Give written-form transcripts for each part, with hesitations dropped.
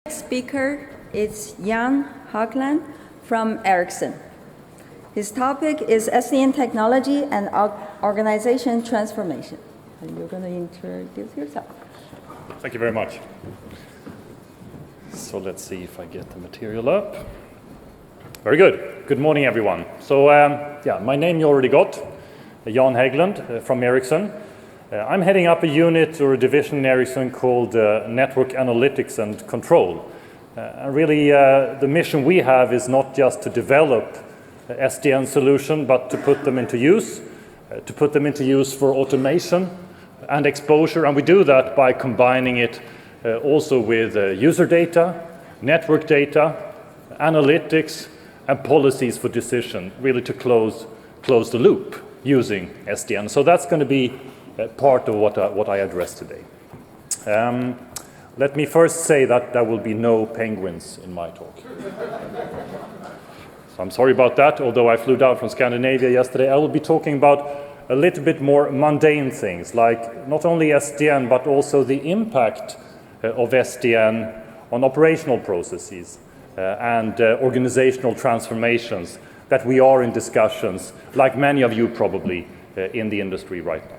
Speaker is Jan Häglund from Ericsson. His topic is SDN technology and organization transformation. And you're going to introduce yourself. Thank you very much. So let's see if I get the material up. Very good. Good morning, everyone. So my name you already got, Jan Häglund from Ericsson. I'm heading up a unit or a division in Ericsson called Network Analytics and Control. And really, the mission we have is not just to develop SDN solution, but to put them into use, for automation and exposure. And we do that by combining it also with user data, network data, analytics, and policies for decision, really to close the loop using SDN. So that's going to be part of what I address today. Let me first say that there will be no penguins in my talk. So I'm sorry about that, although I flew down from Scandinavia yesterday. I will be talking about a little bit more mundane things, like not only SDN, but also the impact of SDN on operational processes and organizational transformations that we are in discussions, like many of you probably, in the industry right now.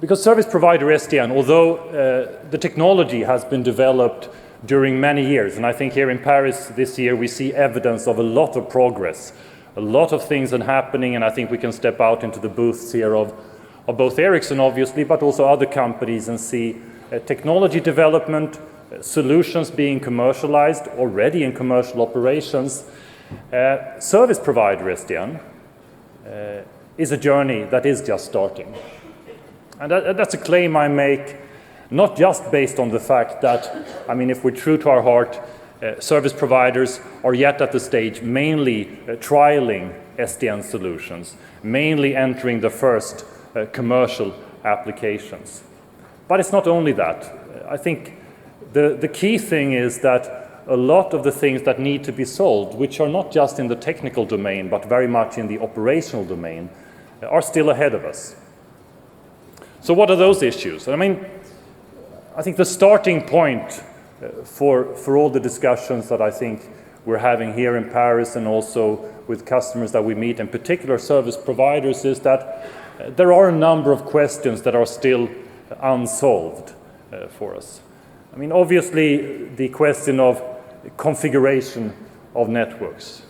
Because service provider SDN, although the technology has been developed during many years, and I think here in Paris this year we see evidence of a lot of progress, a lot of things are happening, and I think we can step out into the booths here of both Ericsson obviously, but also other companies and see technology development, solutions being commercialized, already in commercial operations. Service provider SDN is a journey that is just starting. And that's a claim I make, not just based on the fact that, if we're true to our heart, service providers are yet at the stage mainly trialing SDN solutions, mainly entering the first commercial applications. But it's not only that. I think the key thing is that a lot of the things that need to be solved, which are not just in the technical domain, but very much in the operational domain, are still ahead of us. So what are those issues? I think the starting point for all the discussions that I think we're having here in Paris and also with customers that we meet, in particular service providers, is that there are a number of questions that are still unsolved for us. Obviously, the question of configuration of networks.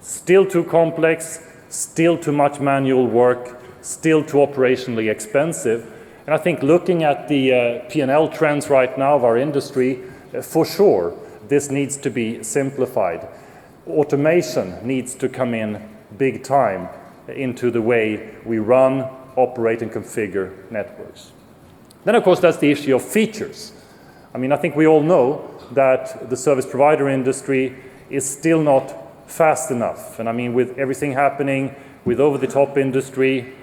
Still too complex, still too much manual work, still too operationally expensive. And I think looking at the P&L trends right now of our industry, for sure, this needs to be simplified. Automation needs to come in big time into the way we run, operate, and configure networks. Then, of course, that's the issue of features. I think we all know that the service provider industry is still not fast enough. And with everything happening with over-the-top industry,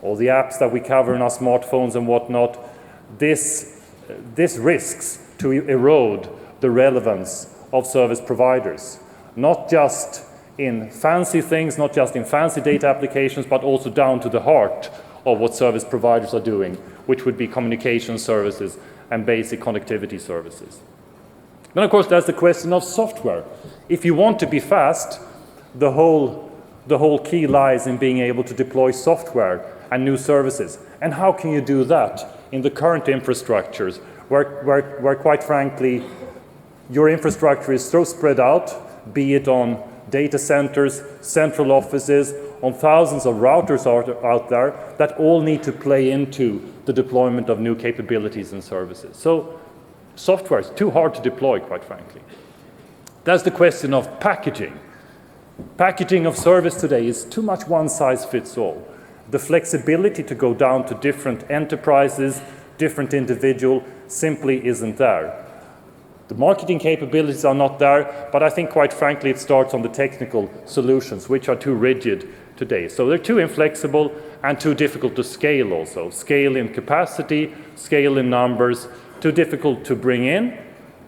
all the apps that we cover in our smartphones and whatnot, this risks to erode the relevance of service providers, not just in fancy things, not just in fancy data applications, but also down to the heart of what service providers are doing, which would be communication services and basic connectivity services. Then, of course, there's the question of software. If you want to be fast, the whole key lies in being able to deploy software and new services. And how can you do that in the current infrastructures where quite frankly, your infrastructure is so spread out, be it on data centers, central offices, on thousands of routers out there that all need to play into the deployment of new capabilities and services. So software is too hard to deploy, quite frankly. That's the question of packaging. Packaging of service today is too much one size fits all. The flexibility to go down to different enterprises, different individual, simply isn't there. The marketing capabilities are not there, but I think quite frankly it starts on the technical solutions, which are too rigid today. So they're too inflexible and too difficult to scale also. Scale in capacity, scale in numbers, too difficult to bring in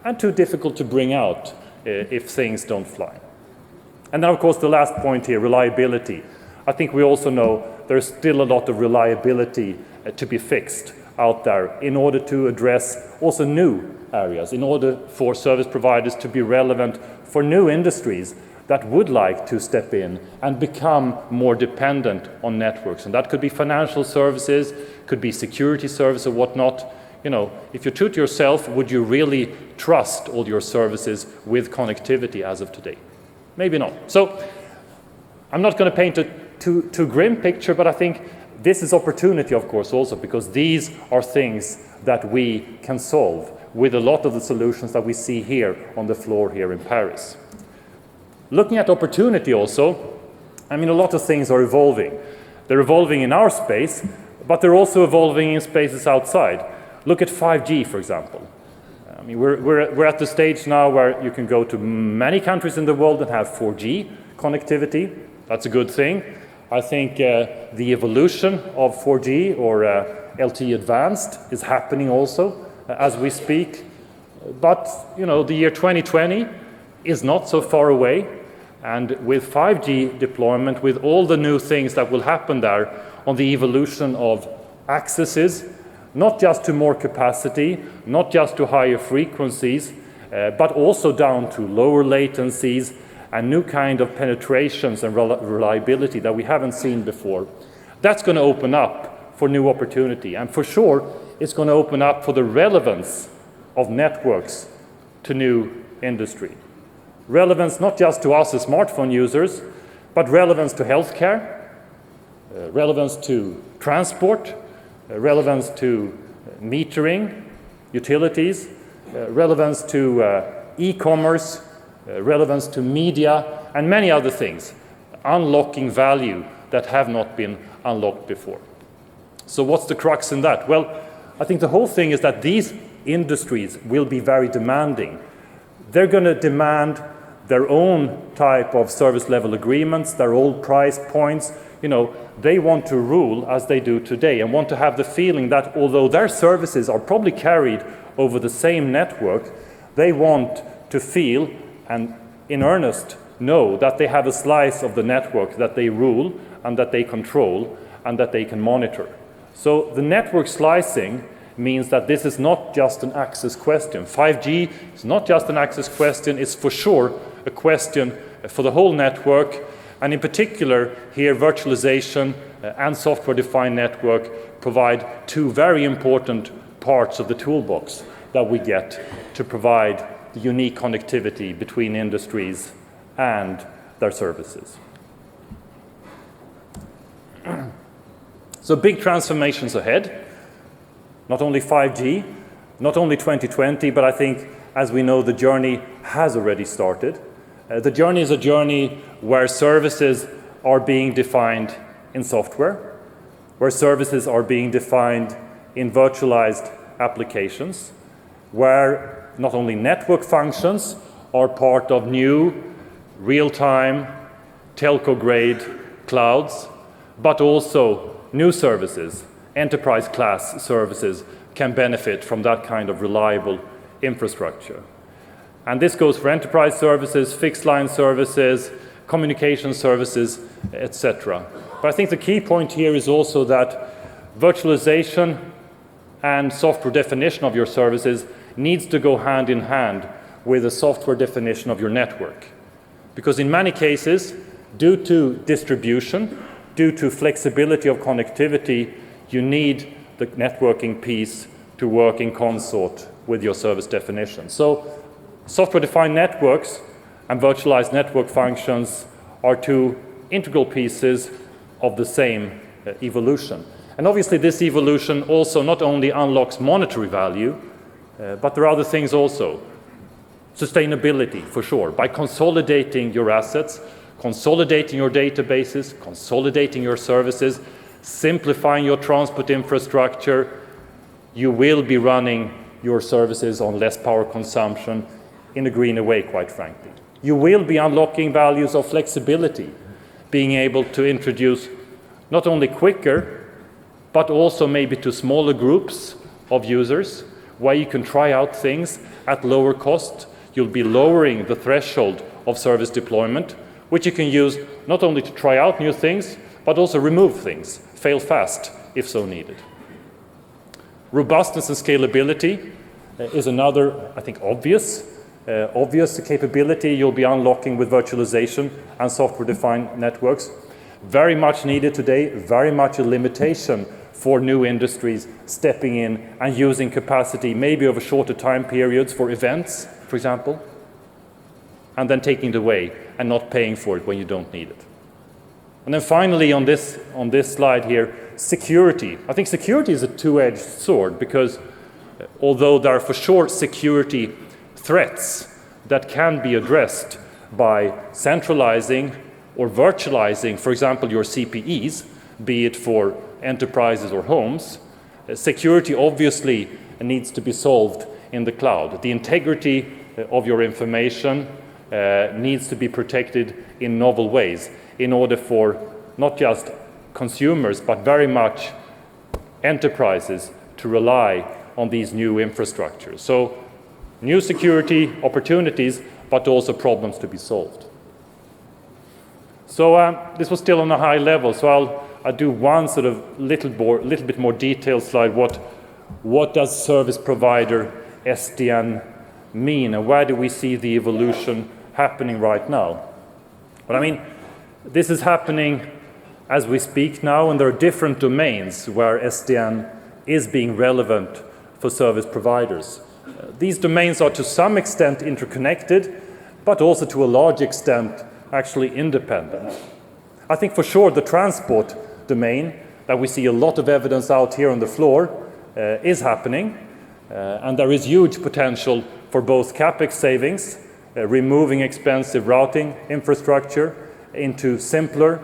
and too difficult to bring out if things don't fly. And then of course the last point here, reliability. I think we also know there's still a lot of reliability to be fixed out there in order to address also new areas in order for service providers to be relevant for new industries that would like to step in and become more dependent on networks. And that could be financial services, could be security service or whatnot. You know, if you toot yourself, would you really trust all your services with connectivity as of today? Maybe not. So I'm not going to paint a too grim picture, but I think this is opportunity, of course, also, because these are things that we can solve with a lot of the solutions that we see here on the floor here in Paris. Looking at opportunity also, I mean, a lot of things are evolving. They're evolving in our space, but they're also evolving in spaces outside. Look at 5G, for example. I mean, we're at the stage now where you can go to many countries in the world that have 4G connectivity. That's a good thing. I think the evolution of 4G or LTE Advanced is happening also as we speak. But, you know, the year 2020 is not so far away. And with 5G deployment, with all the new things that will happen there on the evolution of accesses, not just to more capacity, not just to higher frequencies, but also down to lower latencies and new kind of penetrations and reliability that we haven't seen before. That's going to open up for new opportunity. And for sure, it's going to open up for the relevance of networks to new industry. Relevance not just to us as smartphone users, but relevance to healthcare, relevance to transport, relevance to metering, utilities, relevance to e-commerce, relevance to media, and many other things, unlocking value that have not been unlocked before. So what's the crux in that? Well, I think the whole thing is that these industries will be very demanding. They're going to demand their own type of service level agreements, their own price points. You know, they want to rule as they do today and want to have the feeling that although their services are probably carried over the same network, they want to feel and in earnest know that they have a slice of the network that they rule and that they control and that they can monitor. So the network slicing means that this is not just an access question. 5G is not just an access question, it's for sure a question for the whole network, and in particular here virtualization and software-defined network provide two very important parts of the toolbox that we get to provide the unique connectivity between industries and their services. So big transformations ahead, not only 5G, not only 2020, but I think, as we know, the journey has already started. The journey is a journey where services are being defined in software, where services are being defined in virtualized applications, where not only network functions are part of new real-time telco-grade clouds, but also new services, enterprise-class services can benefit from that kind of reliable infrastructure. And this goes for enterprise services, fixed-line services, communication services, etc. But I think the key point here is also that virtualization and software definition of your services needs to go hand in hand with the software definition of your network. Because in many cases, due to distribution, due to flexibility of connectivity, you need the networking piece to work in consort with your service definition. So software-defined networks and virtualized network functions are two integral pieces of the same evolution. And obviously this evolution also not only unlocks monetary value, but there are other things also. Sustainability, for sure. By consolidating your assets, consolidating your databases, consolidating your services, simplifying your transport infrastructure, you will be running your services on less power consumption in a greener way, quite frankly. You will be unlocking values of flexibility, being able to introduce not only quicker, but also maybe to smaller groups of users, where you can try out things at lower cost. You'll be lowering the threshold of service deployment, which you can use not only to try out new things, but also remove things, fail fast if so needed. Robustness and scalability, is another, I think, obvious capability you'll be unlocking with virtualization and software-defined networks. Very much needed today, very much a limitation for new industries stepping in and using capacity maybe over shorter time periods for events, for example, and then taking it away and not paying for it when you don't need it. And then finally on this slide here, security. I think security is a two-edged sword because although there are for sure security threats that can be addressed by centralizing or virtualizing, for example, your CPEs, be it for enterprises or homes, security obviously needs to be solved in the cloud. The integrity of your information needs to be protected in novel ways in order for not just consumers, but very much enterprises to rely on these new infrastructures. So new security opportunities, but also problems to be solved. So this was still on a high level, so I'll do one sort of little bit more detailed slide. What does service provider SDN mean, and where do we see the evolution happening right now? But I mean, this is happening as we speak now, and there are different domains where SDN is being relevant for service providers. These domains are to some extent interconnected, but also to a large extent actually independent. I think for sure the transport domain that we see a lot of evidence out here on the floor is happening, and there is huge potential for both CapEx savings, removing expensive routing infrastructure into simpler,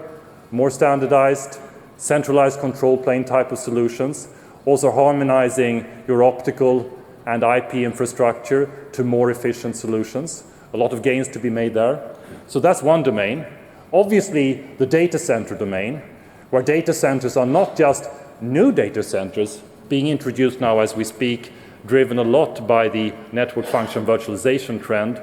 more standardized, centralized control plane type of solutions, also harmonizing your optical and IP infrastructure to more efficient solutions. A lot of gains to be made there. So that's one domain. Obviously, the data center domain, where data centers are not just new data centers being introduced now as we speak, driven a lot by the network function virtualization trend,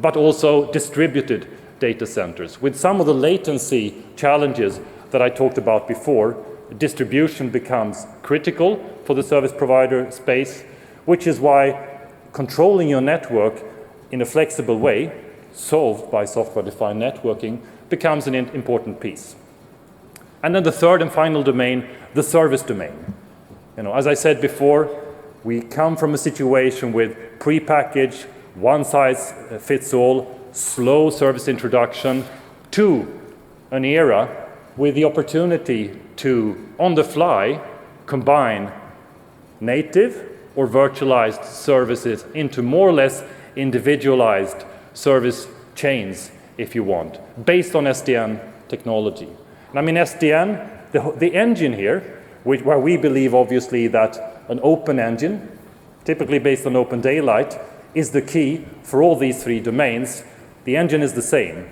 but also distributed data centers. With some of the latency challenges that I talked about before, distribution becomes critical for the service provider space, which is why controlling your network in a flexible way, solved by software-defined networking, becomes an important piece. And then the third and final domain, the service domain. As I said before, we come from a situation with prepackaged, one-size-fits-all, slow service introduction to an era with the opportunity to, on the fly, combine native or virtualized services into more or less individualized service chains, if you want, based on SDN technology. And I mean, SDN, the engine here, where we believe obviously that an open engine, typically based on open daylight, is the key for all these three domains. The engine is the same.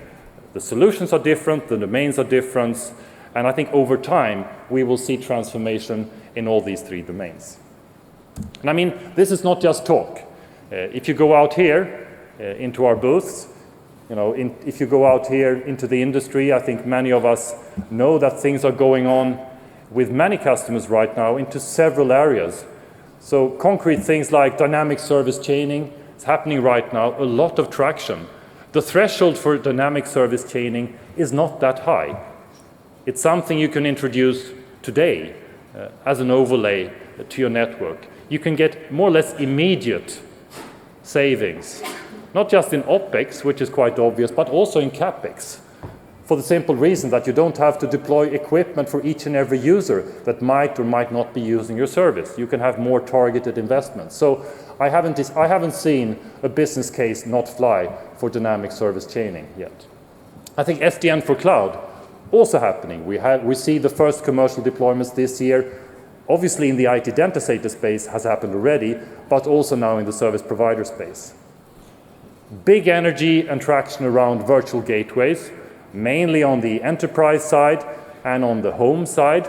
The solutions are different, the domains are different, and I think over time we will see transformation in all these three domains. And I mean, this is not just talk. If you go out here into our booths, if you go out here into the industry, I think many of us know that things are going on with many customers right now into several areas. So concrete things like dynamic service chaining is happening right now, a lot of traction. The threshold for dynamic service chaining is not that high. It's something you can introduce today as an overlay to your network. You can get more or less immediate savings, not just in OpEx, which is quite obvious, but also in CapEx, for the simple reason that you don't have to deploy equipment for each and every user that might or might not be using your service. You can have more targeted investments. So I haven't seen a business case not fly for dynamic service chaining yet. I think SDN for cloud also happening. We see the first commercial deployments this year. Obviously in the IT data center space has happened already, but also now in the service provider space. Big energy and traction around virtual gateways, mainly on the enterprise side and on the home side.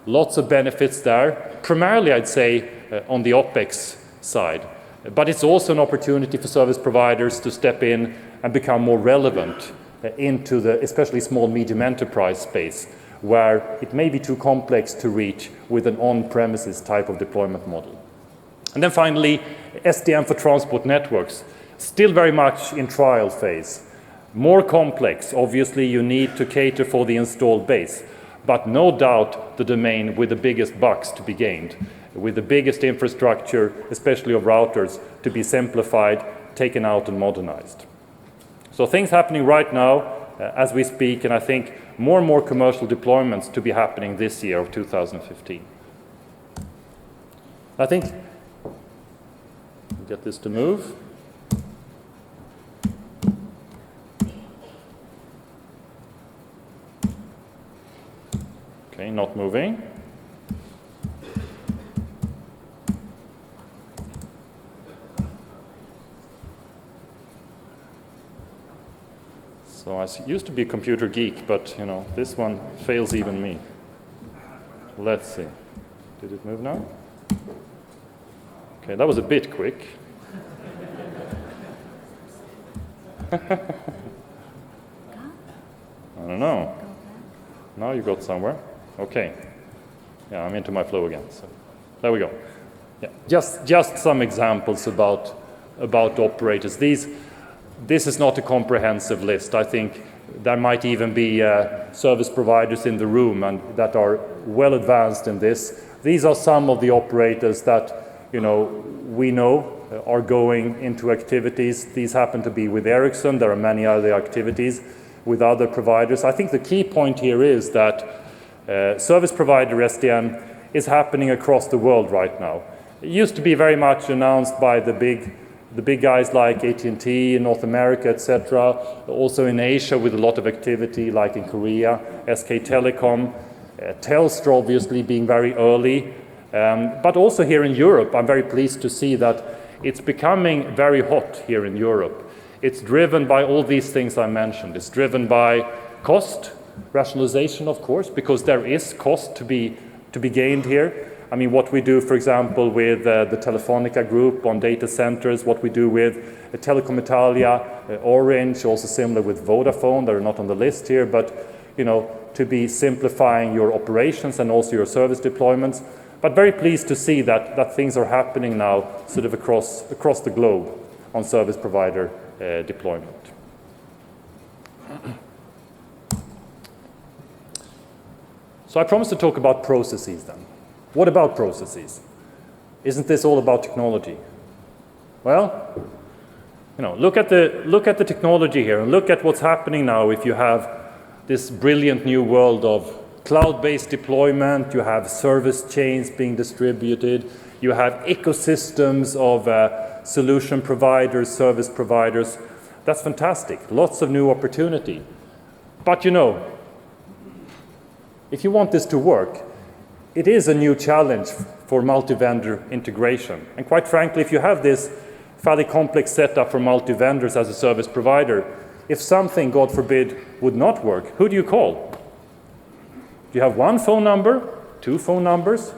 Lots of benefits there. Primarily, I'd say, on the OpEx side. But it's also an opportunity for service providers to step in and become more relevant into the especially small, medium enterprise space, where it may be too complex to reach with an on-premises type of deployment model. And then finally, SDN for transport networks, still very much in trial phase. More complex, obviously you need to cater for the installed base, but no doubt the domain with the biggest bucks to be gained, with the biggest infrastructure, especially of routers, to be simplified, taken out and modernized. So things happening right now as we speak, and I think more and more commercial deployments to be happening this year of 2015. I think, get this to move. Okay, not moving. So I used to be a computer geek, but you know, this one fails even me. Let's see. Did it move now? Okay, that was a bit quick. I don't know. Now you got somewhere. Okay. Yeah, I'm into my flow again. So there we go. Yeah, just some examples about operators. This is not a comprehensive list. I think there might even be service providers in the room and that are well advanced in this. These are some of the operators that we know are going into activities. These happen to be with Ericsson. There are many other activities with other providers. I think the key point here is that service provider SDN is happening across the world right now. It used to be very much announced by the big guys like AT&T in North America, etc. Also in Asia with a lot of activity, like in Korea, SK Telecom, Telstra obviously being very early. But also here in Europe, I'm very pleased to see that it's becoming very hot here in Europe. It's driven by all these things I mentioned. It's driven by cost, rationalization, of course, because there is cost to be gained here. I mean, what we do, for example, with the Telefonica group on data centers, what we do with Telecom Italia, Orange, also similar with Vodafone. They're not on the list here, but to be simplifying your operations and also your service deployments. But very pleased to see that things are happening now sort of across the globe on service provider deployment. So I promised to talk about processes then. What about processes? Isn't this all about technology? Well, look at the technology here and look at what's happening now if you have this brilliant new world of cloud-based deployment, you have service chains being distributed, you have ecosystems of solution providers, service providers. That's fantastic. Lots of new opportunity. But if you want this to work, it is a new challenge for multi-vendor integration. And quite frankly, if you have this fairly complex setup for multi-vendors as a service provider, if something, God forbid, would not work, who do you call? Do you have one phone number, 2 phone numbers,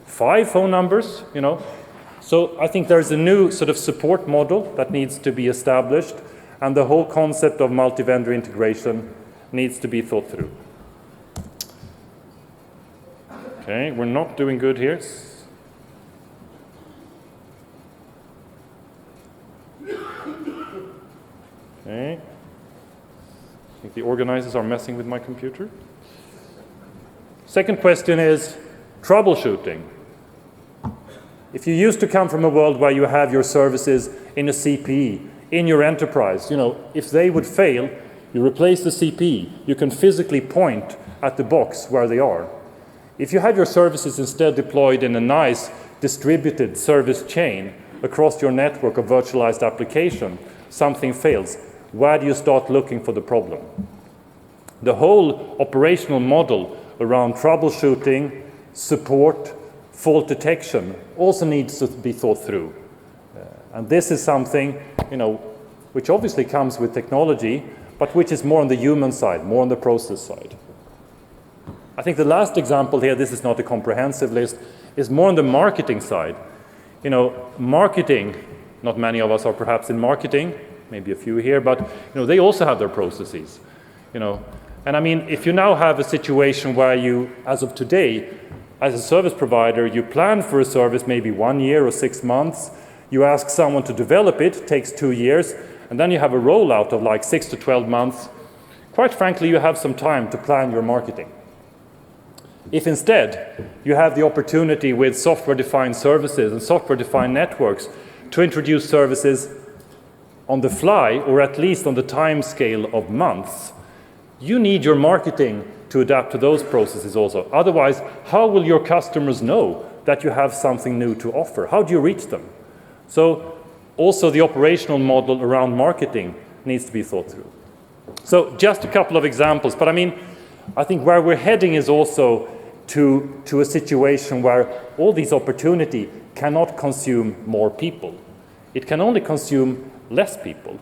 5 phone numbers, So I think there's a new sort of support model that needs to be established, and the whole concept of multi-vendor integration needs to be thought through. Okay, we're not doing good here. Okay. I think the organizers are messing with my computer. Second question is troubleshooting. If you used to come from a world where you have your services in a CPE, in your enterprise, if they would fail, you replace the CPE. You can physically point at the box where they are. If you have your services instead deployed in a nice distributed service chain across your network of virtualized application, something fails. Where do you start looking for the problem? The whole operational model around troubleshooting, support, fault detection also needs to be thought through. And this is something, which obviously comes with technology, but which is more on the human side, more on the process side. I think the last example here, this is not a comprehensive list, is more on the marketing side. Marketing, not many of us are perhaps in marketing, maybe a few here, but they also have their processes. And I mean, if you now have a situation where you, as of today, As a service provider, you plan for a service maybe 1 year or 6 months. You ask someone to develop it, takes 2 years, and then you have a rollout of like 6 to 12 months. Quite frankly, you have some time to plan your marketing. If instead you have the opportunity with software-defined services and software-defined networks to introduce services on the fly, or at least on the time scale of months, you need your marketing to adapt to those processes also. Otherwise, how will your customers know that you have something new to offer? How do you reach them? So also the operational model around marketing needs to be thought through. So just a couple of examples, but I think where we're heading is also to a situation where all these opportunity cannot consume more people. It can only consume less people.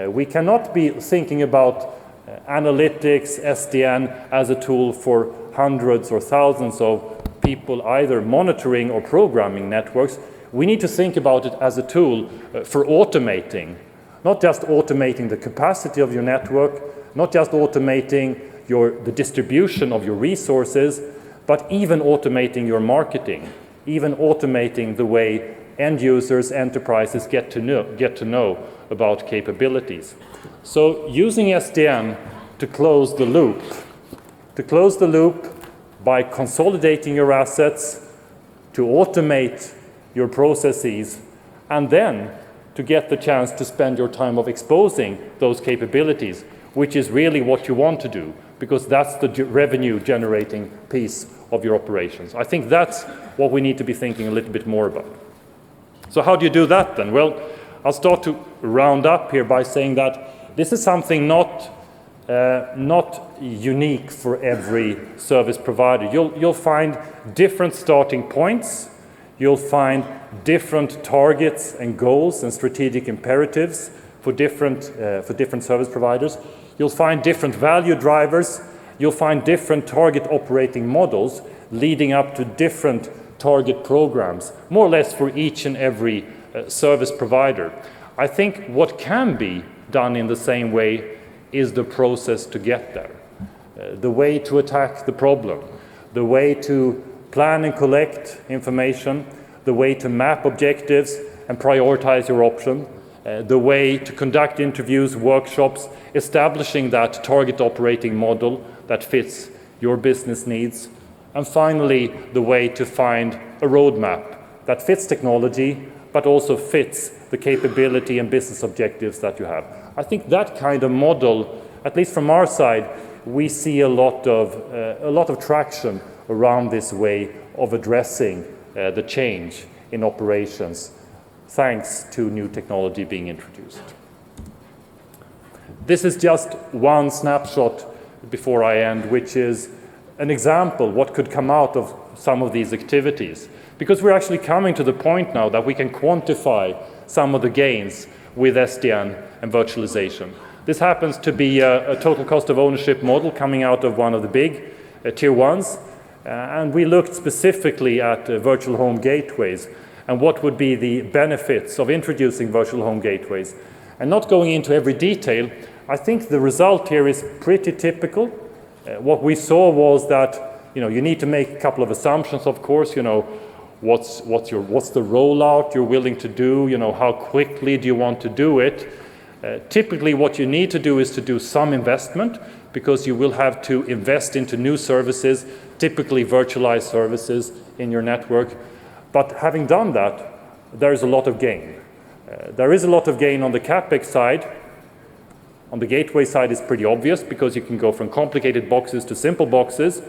We cannot be thinking about analytics, SDN, as a tool for hundreds or thousands of people either monitoring or programming networks. We need to think about it as a tool for automating, not just automating the capacity of your network, not just automating the distribution of your resources, but even automating your marketing, even automating the way end users, enterprises get to know about capabilities. So using SDN to close the loop by consolidating your assets, to automate your processes, and then to get the chance to spend your time of exposing those capabilities, which is really what you want to do, because that's the revenue generating piece of your operations. I think that's what we need to be thinking a little bit more about. So how do you do that then? Well, I'll start to round up here by saying that this is something not unique for every service provider. You'll find different starting points. You'll find different targets and goals and strategic imperatives for different service providers. You'll find different value drivers. You'll find different target operating models leading up to different target programs, more or less for each and every service provider. I think what can be done in the same way is the process to get there, the way to attack the problem, the way to plan and collect information, the way to map objectives and prioritize your option, the way to conduct interviews, workshops, establishing that target operating model that fits your business needs, and finally, the way to find a roadmap that fits technology, but also fits the capability and business objectives that you have. I think that kind of model, at least from our side, we see a lot of traction around this way of addressing the change in operations, thanks to new technology being introduced. This is just one snapshot before I end, which is an example what could come out of some of these activities. Because we're actually coming to the point now that we can quantify some of the gains with SDN and virtualization. This happens to be a total cost of ownership model coming out of one of the big tier ones. And we looked specifically at virtual home gateways and what would be the benefits of introducing virtual home gateways. And not going into every detail, I think the result here is pretty typical. What we saw was that you need to make a couple of assumptions, of course. What's the rollout you're willing to do? How quickly do you want to do it? Typically, what you need to do is to do some investment, because you will have to invest into new services, typically virtualized services in your network. But having done that, there is a lot of gain. There is a lot of gain on the CapEx side. On the gateway side, it's pretty obvious, because you can go from complicated boxes to simple boxes.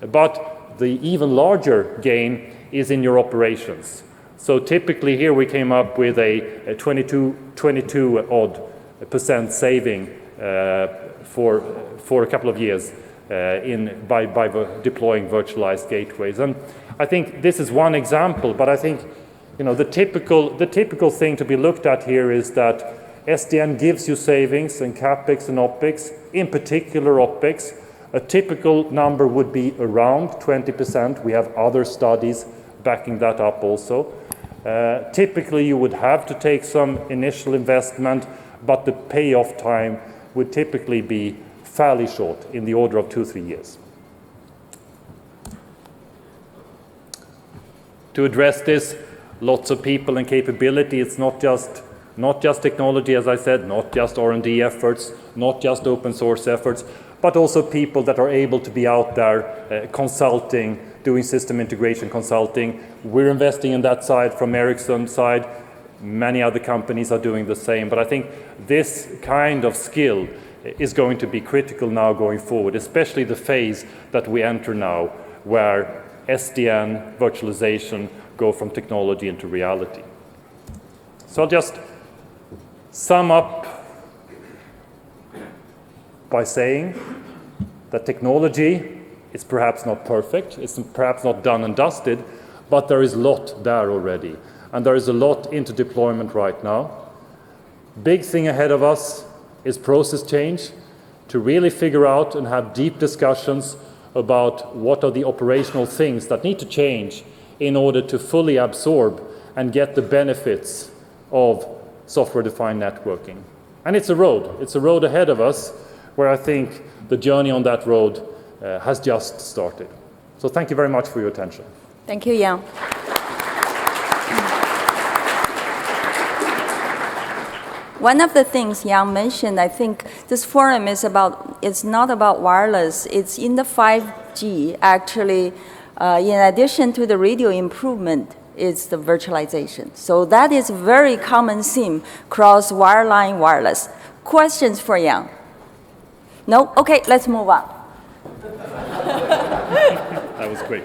But the even larger gain is in your operations. So typically here we came up with a 22% saving for a couple of years by deploying virtualized gateways. And I think this is one example, but I think the typical thing to be looked at here is that SDN gives you savings in CapEx and OpEx, in particular OpEx. A typical number would be around 20%. We have other studies backing that up also. Typically, you would have to take some initial investment, but the payoff time would typically be fairly short, in the order of 2-3 years. to address this. Lots of people and capability. It's not just technology, as I said, not just R&D efforts, not just open source efforts, but also people that are able to be out there consulting, doing system integration consulting. We're investing in that side from Ericsson's side. Many other companies are doing the same. But I think this kind of skill is going to be critical now going forward, especially the phase that we enter now, where SDN, virtualization, go from technology into reality. So I'll just sum up by saying that technology is perhaps not perfect, it's perhaps not done and dusted, but there is a lot there already. And there is a lot into deployment right now. Big thing ahead of us is process change, to really figure out and have deep discussions about what are the operational things that need to change in order to fully absorb and get the benefits of software-defined networking. And it's a road ahead of us, where I think the journey on that road has just started. So thank you very much for your attention. Thank you, Jan. One of the things Jan mentioned, I think this forum is it's not about wireless, it's in the 5G, actually, in addition to the radio improvement, is the virtualization. So that is a very common theme across wireline, wireless. Questions for Jan? No? Okay, let's move on. That was quick.